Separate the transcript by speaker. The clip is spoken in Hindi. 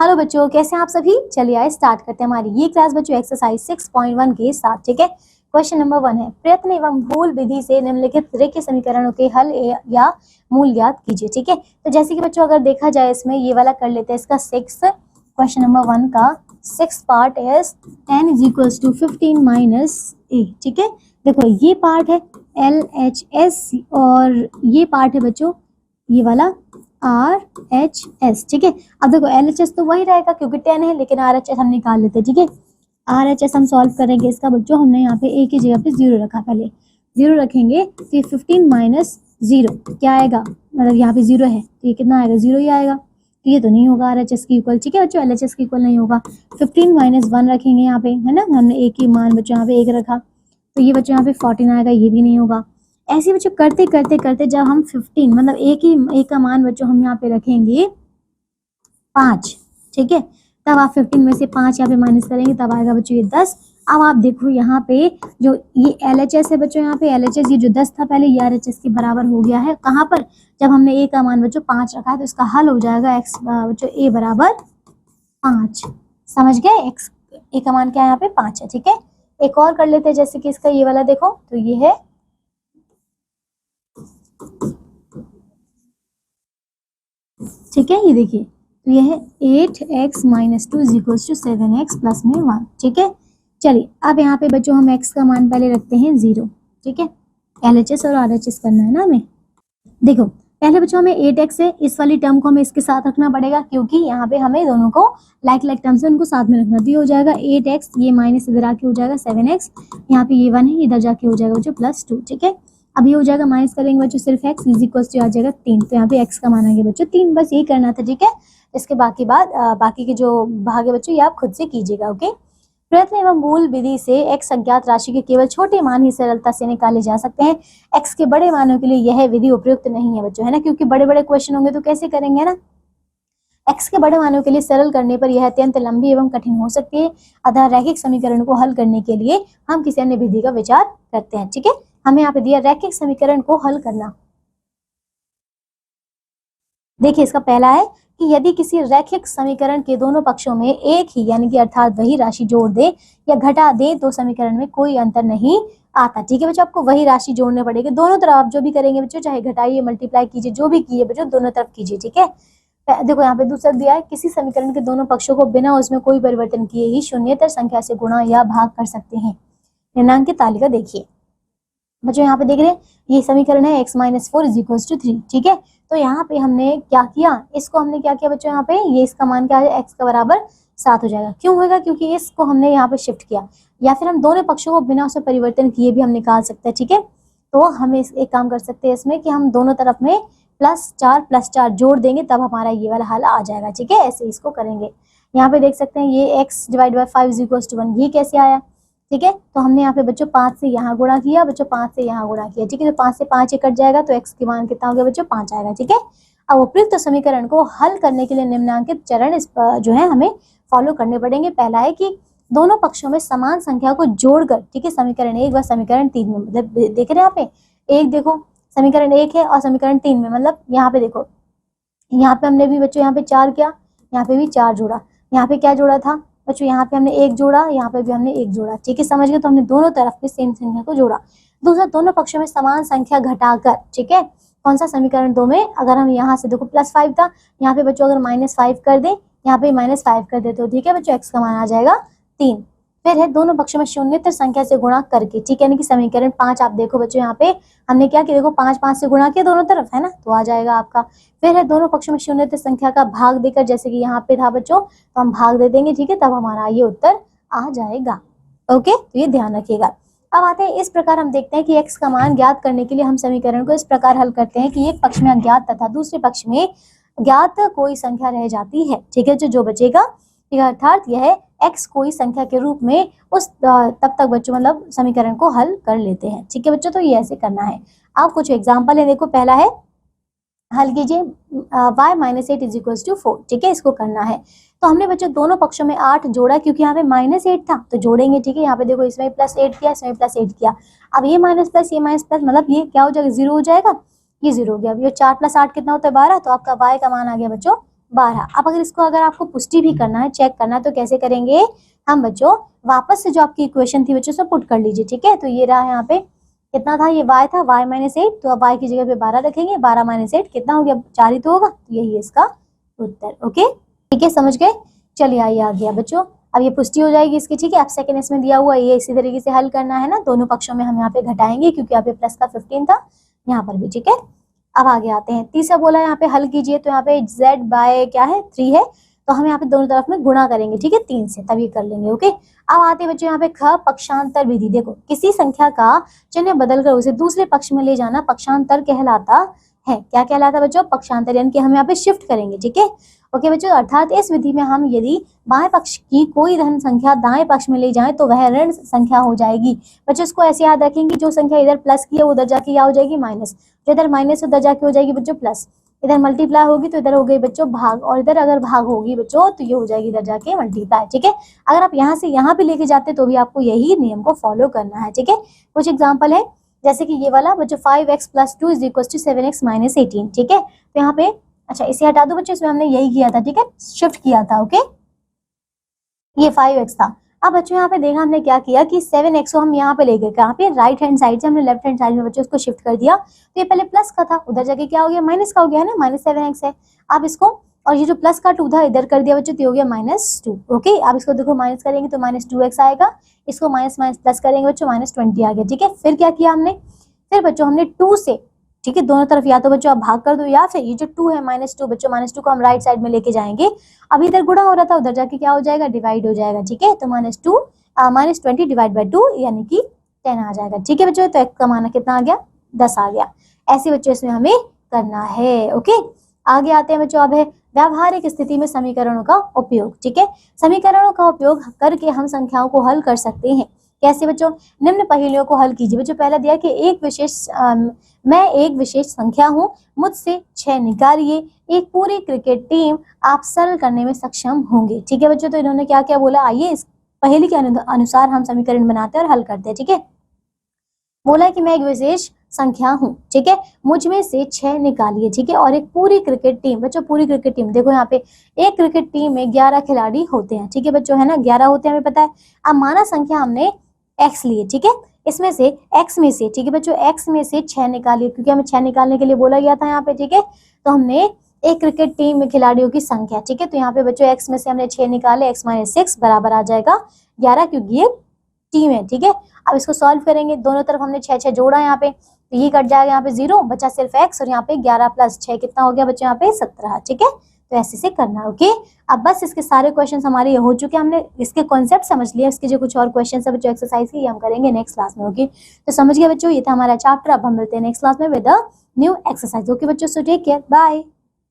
Speaker 1: हेलो बच्चों, कैसे हैं आप सभी। चलिए आए स्टार्ट करते हैं हमारी ये क्लास बच्चों एक्सरसाइज 6.1 के साथ। ठीक है, क्वेश्चन नंबर 1 है, प्रयत्न एवं भूल विधि से निम्नलिखित रेखीय समीकरणों के हल या मूल ज्ञात कीजिए। ठीक है, तो जैसे कि बच्चों अगर देखा जाए इसमें ये वाला कर लेते हैं, इसका 6 क्वेश्चन नंबर 1 का 6 part is n is 15 minus a। ठीक है, देखो ये पार्ट है LHS और ये पार्ट है बच्चों ये वाला RHS। ठीक है, अब देखो LHS तो वही रहेगा क्योंकि 10 है, लेकिन RHS हम निकाल लेते हैं। ठीक है, RHS हम सॉल्व करेंगे इसका बच्चों, हमने यहाँ पे a की जगह पे 0 रखा, पहले 0 रखेंगे तो ये 15 माइनस 0 क्या आएगा, मतलब यहाँ पे 0 है तो ये कितना आएगा, 0 ही आएगा। तो ये तो नहीं होगा RHS की इक्वल। ठीक है बच्चों, LHS की इक्वल नहीं होगा। 15 माइनस 1 रखेंगे यहाँ पे, है ना, हमने a की मान बच्चों यहाँ पे 1 रखा तो ये बच्चों यहाँ पे 14 आएगा, ये भी नहीं होगा। ऐसे बच्चों करते करते करते जब हम 15 मतलब एक का मान बच्चों हम यहाँ पे रखेंगे 5। ठीक है, तब आप 15 में से 5 यहाँ पे माइनस करेंगे तब आएगा बच्चों ये 10। अब आप देखो यहाँ पे जो ये LHS है बच्चों, यहाँ पे LHS ये जो 10 था पहले ये RHS के बराबर हो गया है। कहाँ पर, जब हमने a का मान बच्चों 5 रखा है तो इसका हल हो जाएगा x बच्चों a बराबर 5। समझ गए, x a का मान क्या है यहाँ पे 5 है। ठीक है, एक और कर लेते हैं, जैसे कि इसका ये वाला देखो तो ये है ठीक है, ये देखिए तो ये है 8x minus 2 is 7x plus में 1। ठीक है, चलिए अब यहाँ पे बच्चों हम x का मान पहले रखते हैं 0। ठीक है, LHS और RHS करना है ना हमें। देखो पहले बच्चों हमें 8x है, इस वाली टर्म को हमें इसके साथ रखना पड़ेगा क्योंकि यहाँ पे हमें दोनों को लाइक टर्म्स है उनको साथ में रखना। तो ये हो जाएगा 8x, ये माइनस इधर आके हो जाएगा 7x, यहाँ पे ये 1 है इधर जाके हो जाएगा बच्चों +2। ठीक है, अब ये हो जाएगा माइनस करेंगे बच्चों सिर्फ x इज इक्वल टू आ जाएगा 3, तो यहाँ पे x का मान आ गया बच्चों 3। बस यही करना था। ठीक है, इसके बाकी के जो भाग है बच्चों ये आप खुद से कीजिएगा। ओके, प्रयत्न एवं मूल विधि से x अज्ञात राशि के केवल छोटे मान ही सरलता से निकाले जा सकते हैं। x के बड़े मानों के लिए यह विधि उपयुक्त नहीं है बच्चों, है ना, क्योंकि बड़े बड़े क्वेश्चन होंगे तो कैसे करेंगे ना। x के बड़े मानों के लिए सरल करने पर यह अत्यंत लंबी एवं कठिन हो सकती है, अतः रैखिक समीकरण को हल करने के लिए हम किसी अन्य विधि का विचार करते हैं। ठीक है, हमें यहाँ पे दिया रैखिक समीकरण को हल करना। देखिए इसका पहला है कि यदि किसी रैखिक समीकरण के दोनों पक्षों में एक ही यानी कि अर्थात वही राशि जोड़ दे या घटा दे तो समीकरण में कोई अंतर नहीं आता। ठीक है बच्चों, आपको वही राशि जोड़ने पड़ेगी दोनों तरफ। आप जो भी करेंगे बच्चों, चाहे घटाइए मल्टीप्लाई कीजिए जो भी कीजिए बच्चों, दोनों तरफ कीजिए। ठीक है, देखो यहाँ पे दूसरा दिया है, किसी समीकरण के दोनों पक्षों को बिना उसमें कोई परिवर्तन किए ही शून्येतर संख्या से गुणा या भाग कर सकते हैं। निर्णांक तालिका देखिए बच्चों, यहाँ पे देख रहे हैं ये समीकरण है x minus 4 is equal to 3। ठीक है, तो यहाँ पे हमने क्या किया, इसको हमने क्या किया बच्चों, यहाँ पे ये इसका मान क्या है x का बराबर 7 हो जाएगा। क्यों होगा, क्योंकि इसको हमने यहाँ पे शिफ्ट किया, या फिर हम दोनों पक्षों को बिना उसमें परिवर्तन किए भी हम निकाल सकते हैं। ठीक है, तो हम एक काम कर सकते हैं इसमें कि हम दोनों तरफ में +4 जोड़ देंगे तब हमारा ये वाला हल आ जाएगा। ठीक है, ऐसे इसको करेंगे। यहाँ पे देख सकते हैं ये x divide by 5 is equal to 1, ये कैसे आया। ठीक है, तो हमने यहाँ पे बच्चों 5 से यहाँ गुणा किया बच्चों, 5 से यहाँ गुणा किया। ठीक है, तो 5 से 5 ये कट जाएगा तो x के मान कितना हो गया बच्चों 5 आएगा। ठीक है, अब उपयुक्त समीकरण को हल करने के लिए निम्नांकित चरण इस जो है हमें फॉलो करने पड़ेंगे। पहला है कि दोनों पक्षों में समान संख्या को जोड़कर, ठीक है, समीकरण 1 व समीकरण 3 में, मतलब देख रहे हैं यहाँ पे एक देखो समीकरण 1 है और समीकरण 3 में, मतलब यहाँ पे देखो यहाँ पे हमने भी बच्चों यहाँ पे 4 किया, यहाँ पे भी 4 जोड़ा, यहाँ पे क्या जोड़ा था बच्चों, यहाँ पे हमने 1 जोड़ा, यहाँ पे भी हमने 1 जोड़ा। ठीक है, समझ गए, तो हमने दोनों तरफ में सेम संख्या को जोड़ा। दूसरा, दोनों पक्षों में समान संख्या घटाकर, ठीक है, कौन सा समीकरण 2 में, अगर हम यहाँ से देखो +5 था, यहाँ पे बच्चों अगर -5 कर दे, यहाँ पे -5 कर दे तो ठीक है बच्चों x का मान आ जाएगा 3। फिर है दोनों पक्षों में शून्येतर संख्या से गुणा करके, ठीक है, यानी कि समीकरण 5 आप देखो बच्चों यहाँ पे हमने क्या किया, देखो 5 से गुणा किया दोनों तरफ, है ना, तो आ जाएगा आपका। फिर है दोनों पक्षों में शून्येतर संख्या का भाग देकर, जैसे कि यहाँ पे था बच्चों तो हम भाग दे देंगे। ठीक है, तब हमारा ये उत्तर आ जाएगा। ओके, तो ये ध्यान रखिएगा। अब आते हैं इस प्रकार हम देखते हैं कि x का मान ज्ञात करने के लिए हम समीकरण को इस प्रकार हल करते हैं कि एक पक्ष में अज्ञात तथा दूसरे पक्ष में ज्ञात कोई संख्या रह जाती है। ठीक है, जो बचेगा, ठीक है, अर्थात यह x कोई संख्या के रूप में उस तब तक बच्चों मतलब समीकरण को हल कर लेते हैं। ठीक है बच्चों, तो ये ऐसे करना है। आप कुछ एग्जाम्पल है, देखो पहला है हल कीजिए y minus 8 is equal to 4। ठीक है, इसको करना है। तो हमने बच्चों दोनों पक्षों में 8 जोड़ा क्योंकि यहाँ पे -8 था तो जोड़ेंगे। ठीक है, यहाँ पे देखो इसमें +8 किया, इसमें +8 किया। अब ये माइनस प्लस ये माइनस प्लस मतलब ये क्या हो जाएगा, 0 हो जाएगा, ये 0 हो गया। अब ये 4 + 8 कितना होता है 12, तो आपका y का मान आ गया बच्चों 12। अब अगर आपको पुष्टि भी करना है, चेक करना है, तो कैसे करेंगे हम बच्चों, वापस से जो आपकी इक्वेशन थी बच्चों, सब पुट कर लीजिए। ठीक है, तो ये रहा यहाँ पे कितना था, ये y था, y माइनस 8, तो अब y की जगह पे 12 रखेंगे, 12 माइनस 8 कितना हो गया, 4 ही तो होगा, तो यही है इसका उत्तर। ओके, ठीक है, समझ गए। चलिए आइए आ गया बच्चों, अब ये पुष्टि हो जाएगी इसकी। ठीक है, अब सेकंड इसमें दिया हुआ ये इसी तरीके से हल करना है ना, दोनों पक्षों में हम यहाँ पे घटाएंगे क्योंकि यहाँ पे प्लस का 15 था, यहाँ पर भी। ठीक है, अब आगे आते हैं, तीसरा बोला यहाँ पे हल कीजिए, तो यहाँ पे z बाय क्या है 3 है, तो हम यहाँ पे दोनों तरफ में गुणा करेंगे। ठीक है, 3 से, तभी कर लेंगे। ओके, अब आते हैं बच्चों यहाँ पे ख पक्षांतर विधि। देखो, किसी संख्या का चिन्ह बदलकर उसे दूसरे पक्ष में ले जाना पक्षांतर कहलाता है। क्या कहलाता है बच्चों, पक्षांतर, यानी कि हम यहाँ पे शिफ्ट करेंगे। ठीक है, ओके बच्चों, अर्थात इस विधि में हम यदि बाएं पक्ष की कोई धन संख्या दाएं पक्ष में ले जाएं तो वह ऋण संख्या हो जाएगी। बच्चों इसको ऐसे याद रखेंगे, जो संख्या इधर प्लस की है वो उधर जाके क्या हो जाएगी, माइनस, जो इधर माइनस उधर जाके हो जाएगी बच्चों प्लस, इधर मल्टीप्लाई होगी तो इधर हो गई बच्चों भाग, और इधर अगर भाग होगी बच्चों तो ये हो जाएगी इधर जाके मल्टीप्लाई। ठीक है, अगर आप यहाँ से यहाँ पे लेके जाते तो भी आपको यही नियम को फॉलो करना है। ठीक है, कुछ एग्जाम्पल है, जैसे कि ये वाला बच्चों 5x + 2 = 7x - 18। ठीक है, तो यहाँ पे अच्छा इसे हटा दो बच्चों, इसमें हमने यही किया था। ठीक है, शिफ्ट किया था। ओके, ये 5x था। अब बच्चों यहाँ पे देखा हमने क्या किया कि 7x को हम यहाँ पे ले गए, कहाँ पे, राइट हैंड साइड से हमने लेफ्ट हैंड साइड में बच्चों इसको शिफ्ट कर दिया, तो ये पहले प्लस का था, उधर जाके क्या हो गया, माइनस का हो गया है ना, -7x है। अब इसको, और ये जो प्लस का 2 था इधर कर दिया बच्चों, तो हो गया -2। ओके, अब इसको देखो माइनस करेंगे तो -2x आएगा, इसको माइनस माइनस प्लस करेंगे बच्चों, -20 आ गया। ठीक है, फिर क्या किया हमने, फिर बच्चों हमने 2 से, ठीक है, दोनों तरफ या तो बच्चों आप भाग कर दो, या फिर ये जो 2 है -2 बच्चों, -2 को हम राइट साइड में लेके जाएंगे। अभी इधर गुणा हो रहा था, उधर जाके क्या हो जाएगा, डिवाइड हो जाएगा। ठीक है, तो -20 डिवाइड बाय 2 यानी कि 10 आ जाएगा। ठीक है बच्चों, तो x का मान कितना आ गया, 10 आ गया। ऐसे बच्चों इसमें हमें करना है। ओके, आगे आते हैं बच्चों, अब है व्यावहारिक स्थिति में समीकरणों का उपयोग। ठीक है, समीकरणों का उपयोग करके हम संख्याओं को हल कर सकते हैं। कैसे बच्चों, निम्न पहेलियों को हल कीजिए। बच्चों पहला दिया कि मैं एक विशेष संख्या हूँ, मुझसे 6 निकालिए, एक पूरी क्रिकेट टीम आप सरल करने में सक्षम होंगे। ठीक है बच्चों, तो इन्होंने क्या क्या बोला, आइए इस पहेली के अनुसार हम समीकरण बनाते हैं और हल करते हैं। ठीक है, बोला कि मैं एक विशेष संख्या हूँ, ठीक है, मुझ में से 6 निकालिए। ठीक है, और एक पूरी क्रिकेट टीम, बच्चों पूरी क्रिकेट टीम, देखो यहाँ पे एक क्रिकेट टीम में 11 खिलाड़ी होते हैं। ठीक है बच्चों, है ना, 11 होते हैं, हमें पता है। अब माना संख्या हमने x लिए। ठीक है, इसमें से x में से, ठीक है बच्चों, x में से 6 निकालिए, क्योंकि हमें 6 निकालने के लिए बोला गया था यहाँ पे। ठीक है, तो हमने एक क्रिकेट टीम में खिलाड़ियों की संख्या, ठीक है, तो यहाँ पे बच्चों x में से हमने 6 निकाले, x - 6 बराबर आ जाएगा 11, क्योंकि ये टीम है। ठीक है, अब इसको सॉल्व करेंगे, दोनों तरफ हमने 6 जोड़ा यहाँ पे, तो ये कट जाएगा, यहाँ पे 0 बचा सिर्फ x, और यहाँ पे 11 + 6 कितना हो गया बच्चों, यहाँ पे 17। ठीक है, तो ऐसे से करना है। ओके, अब बस इसके सारे क्वेश्चंस हमारे ये हो चुके हैं, हमने इसके कॉन्सेप्ट समझ लिया। इसके जो कुछ और क्वेश्चंस है बच्चों एक्सरसाइज के, ये हम करेंगे नेक्स्ट क्लास में। ओके, तो समझ गए बच्चों, ये था हमारा चैप्टर। अब हम मिलते हैं नेक्स्ट क्लास में with a new exercise. Okay बच्चों, सो टेक केयर, बाय।